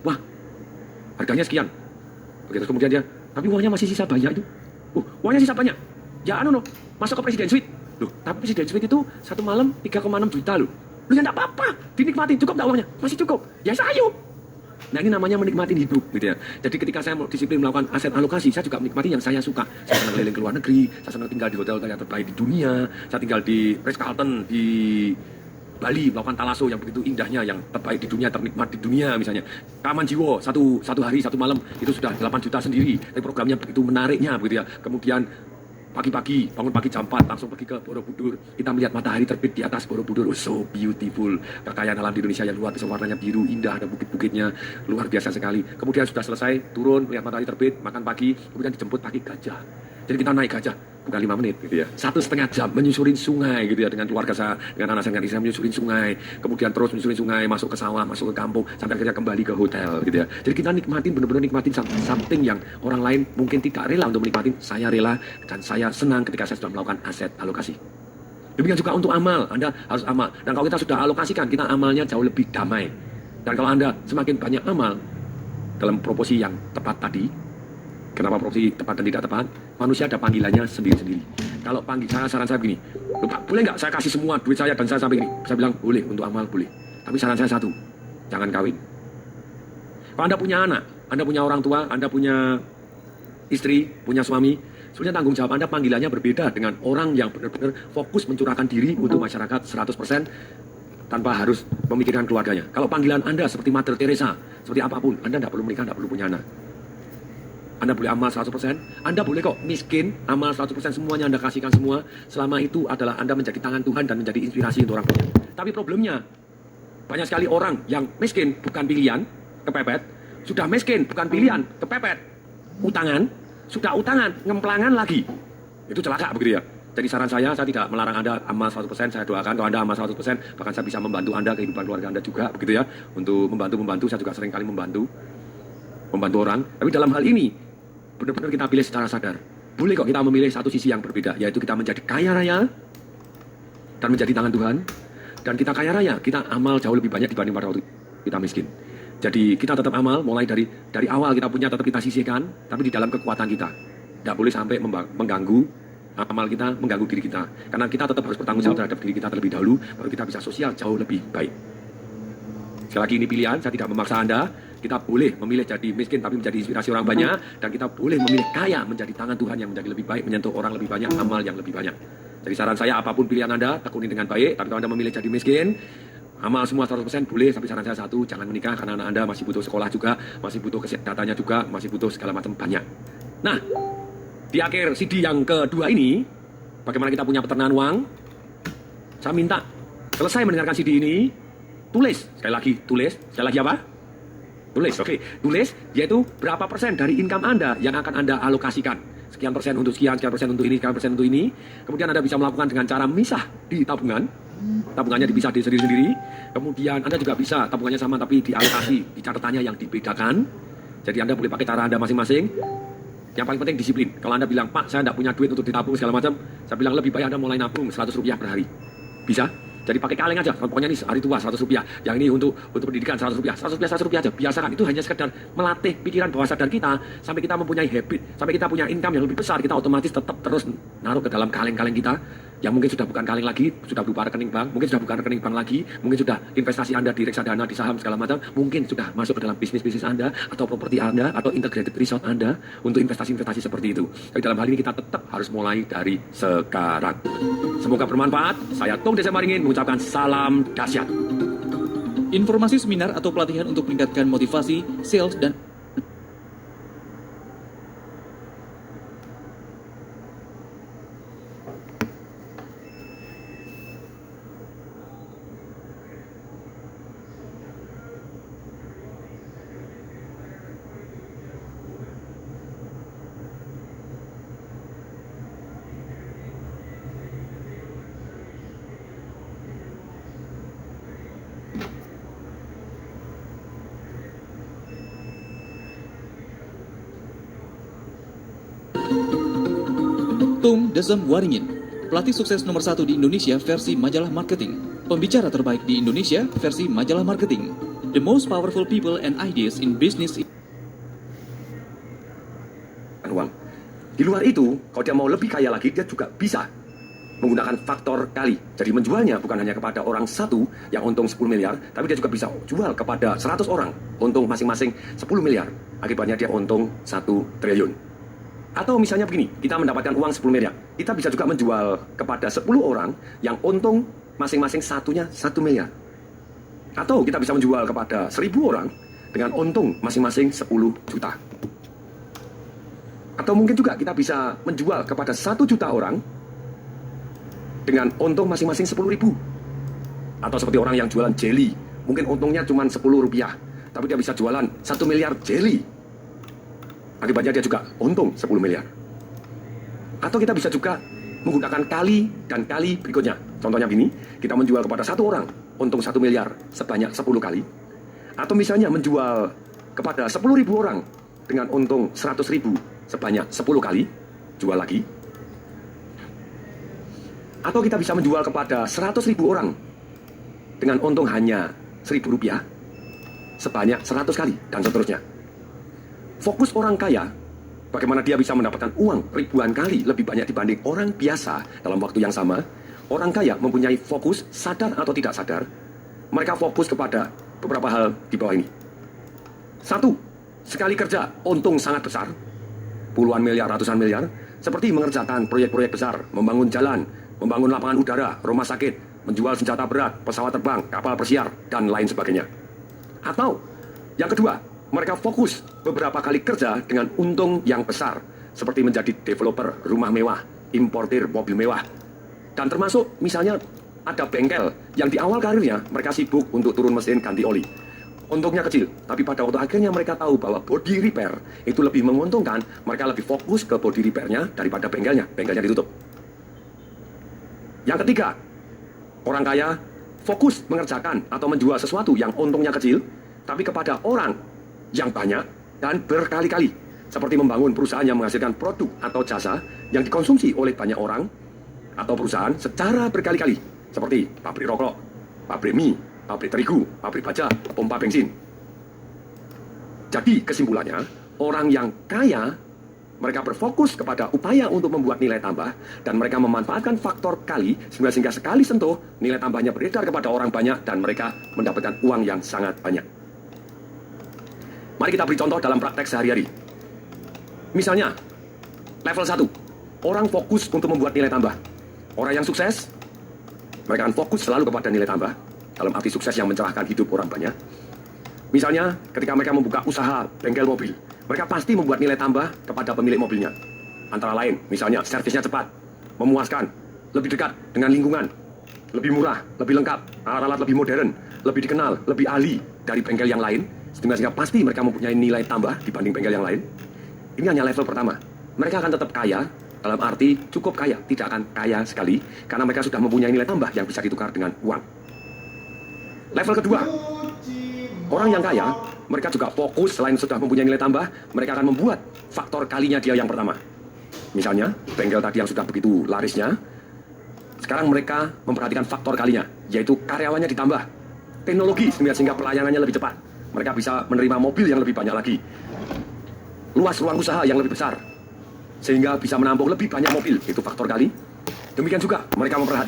wah harganya sekian. Begitu kemudian dia, tapi uangnya masih sisa banyak itu. Uangnya sisa banyak. Ya masuk ke Presiden Suite. Loh, tapi Presiden Suite itu 1 malam 3,6 juta loh. Lu ya enggak apa-apa, dinikmatin, cukup enggak uangnya? Masih cukup. Ya ayo. Nah ini namanya menikmati hidup gitu ya. Jadi ketika saya disiplin melakukan aset alokasi, saya juga menikmati yang saya suka. Saya senang keliling ke luar negeri, saya senang tinggal di hotel-hotel yang terbaik di dunia, saya tinggal di Ritz-Carlton di Bali, melakukan talaso yang begitu indahnya, yang terbaik di dunia, ternikmat di dunia misalnya. Taman Jiwo, satu hari, 1 malam, itu sudah 8 juta sendiri. Tapi programnya begitu menariknya begitu ya. Kemudian pagi-pagi, bangun pagi jam 4, langsung pergi ke Borobudur. Kita melihat matahari terbit di atas Borobudur. Oh, so beautiful. Kekayaan alam di Indonesia yang luar biasa, warnanya biru, indah, ada bukit-bukitnya, luar biasa sekali. Kemudian sudah selesai, turun, melihat matahari terbit, makan pagi, kemudian dijemput pagi gajah. Jadi kita naik gajah, bukan 5 menit gitu ya. 1,5 jam menyusurin sungai gitu ya, dengan keluarga saya, dengan anak saya, dengan istri saya menyusurin sungai. Kemudian terus menyusurin sungai, masuk ke sawah, masuk ke kampung, sampai akhirnya kembali ke hotel gitu ya. Jadi kita nikmatin, benar-benar nikmatin something yang orang lain mungkin tidak rela untuk menikmatin. Saya rela dan saya senang ketika saya sudah melakukan aset alokasi. Demikian juga untuk amal, Anda harus amal. Dan kalau kita sudah alokasikan, kita amalnya jauh lebih damai. Dan kalau Anda semakin banyak amal dalam proporsi yang tepat tadi, kenapa proporsi tepat dan tidak tepat? Manusia ada panggilannya sendiri-sendiri. Kalau panggil saya, saran saya begini, Pak, boleh nggak saya kasih semua duit saya dan saya sampai gini? Saya bilang, boleh, untuk amal boleh. Tapi saran saya satu, jangan kawin. Kalau Anda punya anak, Anda punya orang tua, Anda punya istri, punya suami, sebenarnya tanggung jawab Anda panggilannya berbeda dengan orang yang benar-benar fokus mencurahkan diri untuk masyarakat 100% tanpa harus memikirkan keluarganya. Kalau panggilan Anda seperti Mother Teresa, seperti apapun, Anda tidak perlu menikah, tidak perlu punya anak. Anda boleh amal 100%, Anda boleh kok miskin, amal 100%, semuanya Anda kasihkan semua, selama itu adalah Anda menjadi tangan Tuhan dan menjadi inspirasi untuk orang banyak. Tapi problemnya, banyak sekali orang yang miskin bukan pilihan, kepepet, sudah miskin bukan pilihan, kepepet, utangan, sudah utangan, ngemplangan lagi. Itu celaka begitu ya. Jadi saran saya tidak melarang Anda amal 100%, saya doakan kalau Anda amal 100%, bahkan saya bisa membantu Anda, kehidupan keluarga Anda juga, begitu ya. Untuk membantu, saya juga sering kali membantu orang. Tapi dalam hal ini, benar-benar kita pilih secara sadar. Boleh kok kita memilih satu sisi yang berbeda, yaitu kita menjadi kaya raya dan menjadi tangan Tuhan. Dan kita kaya raya, kita amal jauh lebih banyak dibanding pada waktu kita miskin. Jadi kita tetap amal, mulai dari awal kita punya tetap kita sisihkan, tapi di dalam kekuatan kita. Tidak boleh sampai mengganggu amal kita, mengganggu diri kita. Karena kita tetap harus bertanggung jawab terhadap diri kita terlebih dahulu, baru kita bisa sosial jauh lebih baik. Sekali lagi ini pilihan, saya tidak memaksa Anda. Kita boleh memilih jadi miskin tapi menjadi inspirasi orang banyak, dan kita boleh memilih kaya menjadi tangan Tuhan yang menjadi lebih baik, menyentuh orang lebih banyak, amal yang lebih banyak. Jadi saran saya, apapun pilihan Anda, tekuni dengan baik. Tapi kalau Anda memilih jadi miskin, amal semua 100% boleh, tapi saran saya satu, jangan menikah karena anak Anda masih butuh sekolah juga, masih butuh kesehatannya juga, masih butuh segala macam banyak. Nah, di akhir CD yang kedua ini, bagaimana kita punya peternakan uang, saya minta selesai mendengarkan CD ini, tulis, sekali lagi apa? Tulis, oke. Tulis, yaitu berapa persen dari income Anda yang akan Anda alokasikan. Sekian persen untuk sekian persen untuk ini, sekian persen untuk ini. Kemudian Anda bisa melakukan dengan cara misah di tabungan. Tabungannya dipisah di sendiri-sendiri. Kemudian Anda juga bisa, tabungannya sama tapi dialokasi, di catatannya yang dibedakan. Jadi Anda boleh pakai cara Anda masing-masing. Yang paling penting disiplin. Kalau Anda bilang, Pak, saya tidak punya duit untuk ditabung segala macam, saya bilang lebih baik Anda mulai nabung 100 rupiah per hari. Bisa? Jadi pakai kaleng aja, pokoknya ini hari tua 100 rupiah, yang ini untuk pendidikan 100 rupiah, 100 rupiah aja, biasakan. Itu hanya sekedar melatih pikiran bawah sadar kita, sampai kita mempunyai habit, sampai kita punya income yang lebih besar, kita otomatis tetap terus naruh ke dalam kaleng-kaleng kita, yang mungkin sudah bukan kaleng lagi, sudah berupa rekening bank, mungkin sudah bukan rekening bank lagi, mungkin sudah investasi Anda di reksadana, di saham segala macam, mungkin sudah masuk ke dalam bisnis-bisnis Anda, atau properti Anda, atau integrated resort Anda, untuk investasi-investasi seperti itu. Tapi dalam hal ini kita tetap harus mulai dari sekarang. Semoga bermanfaat. Saya Tung Desa Maringin mengucapkan salam dahsyat. Informasi seminar atau pelatihan untuk meningkatkan motivasi, sales, dan Tung Desem Waringin, pelatih sukses nomor 1 di Indonesia versi majalah marketing, pembicara terbaik di Indonesia versi majalah marketing. The most powerful people and ideas in business uang. Di luar itu, kalau dia mau lebih kaya lagi, dia juga bisa menggunakan faktor kali. Jadi menjualnya bukan hanya kepada orang satu yang untung 10 miliar, tapi dia juga bisa jual kepada 100 orang, untung masing-masing 10 miliar. Akibatnya dia untung 1 triliun. Atau misalnya begini, kita mendapatkan uang 10 miliar. Kita bisa juga menjual kepada 10 orang yang untung masing-masing satunya 1 miliar. Atau kita bisa menjual kepada 1000 orang dengan untung masing-masing 10 juta. Atau mungkin juga kita bisa menjual kepada 1 juta orang dengan untung masing-masing 10.000. Atau seperti orang yang jualan jelly, mungkin untungnya cuma 10 rupiah, tapi dia bisa jualan 1 miliar jelly. Akibatnya dia juga untung 10 miliar. Atau kita bisa juga menggunakan kali dan kali berikutnya. Contohnya begini, kita menjual kepada 1 orang, untung 1 miliar sebanyak 10 kali. Atau misalnya menjual kepada 10.000 orang dengan untung 100.000 sebanyak 10 kali, jual lagi. Atau kita bisa menjual kepada 100.000 orang dengan untung hanya 1.000 rupiah sebanyak 100 kali, dan seterusnya. Fokus orang kaya, bagaimana dia bisa mendapatkan uang ribuan kali lebih banyak dibanding orang biasa dalam waktu yang sama. Orang kaya mempunyai fokus, sadar atau tidak sadar, mereka fokus kepada beberapa hal di bawah ini. 1. Sekali kerja, untung sangat besar, puluhan miliar, ratusan miliar, seperti mengerjakan proyek-proyek besar, membangun jalan, membangun lapangan udara, rumah sakit, menjual senjata berat, pesawat terbang, kapal pesiar, dan lain sebagainya. Atau, yang kedua, mereka fokus beberapa kali kerja dengan untung yang besar, seperti menjadi developer rumah mewah, importir mobil mewah, dan termasuk misalnya ada bengkel yang di awal karirnya mereka sibuk untuk turun mesin ganti oli. Untungnya kecil, tapi pada waktu akhirnya mereka tahu bahwa body repair itu lebih menguntungkan, mereka lebih fokus ke body repairnya daripada bengkelnya ditutup. Yang ketiga, orang kaya fokus mengerjakan atau menjual sesuatu yang untungnya kecil, tapi kepada orang yang banyak dan berkali-kali, seperti membangun perusahaan yang menghasilkan produk atau jasa yang dikonsumsi oleh banyak orang, atau perusahaan secara berkali-kali, seperti pabrik rokok, pabrik mie, pabrik terigu, pabrik baja, pompa bensin. Jadi kesimpulannya, orang yang kaya, mereka berfokus kepada upaya untuk membuat nilai tambah, dan mereka memanfaatkan faktor kali, sehingga sekali sentuh, nilai tambahnya beredar kepada orang banyak, dan mereka mendapatkan uang yang sangat banyak. Mari kita beri contoh dalam praktek sehari-hari. Misalnya, level 1, orang fokus untuk membuat nilai tambah. Orang yang sukses, mereka akan fokus selalu kepada nilai tambah, dalam arti sukses yang mencerahkan hidup orang banyak. Misalnya, ketika mereka membuka usaha bengkel mobil, mereka pasti membuat nilai tambah kepada pemilik mobilnya. Antara lain, misalnya servisnya cepat, memuaskan, lebih dekat dengan lingkungan, lebih murah, lebih lengkap, alat-alat lebih modern, lebih dikenal, lebih ahli dari bengkel yang lain, sehingga pasti mereka mempunyai nilai tambah dibanding bengkel yang lain. Ini hanya level pertama. Mereka akan tetap kaya, dalam arti cukup kaya, tidak akan kaya sekali, karena mereka sudah mempunyai nilai tambah yang bisa ditukar dengan uang. Level kedua, orang yang kaya, mereka juga fokus selain sudah mempunyai nilai tambah, mereka akan membuat faktor kalinya dia yang pertama. Misalnya, bengkel tadi yang sudah begitu larisnya, sekarang mereka memperhatikan faktor kalinya, yaitu karyawannya ditambah, teknologi sehingga pelayanannya lebih cepat. Mereka bisa menerima mobil yang lebih banyak lagi, luas ruang usaha yang lebih besar, sehingga bisa menampung lebih banyak mobil, itu faktor kali. Demikian juga mereka memperhatikan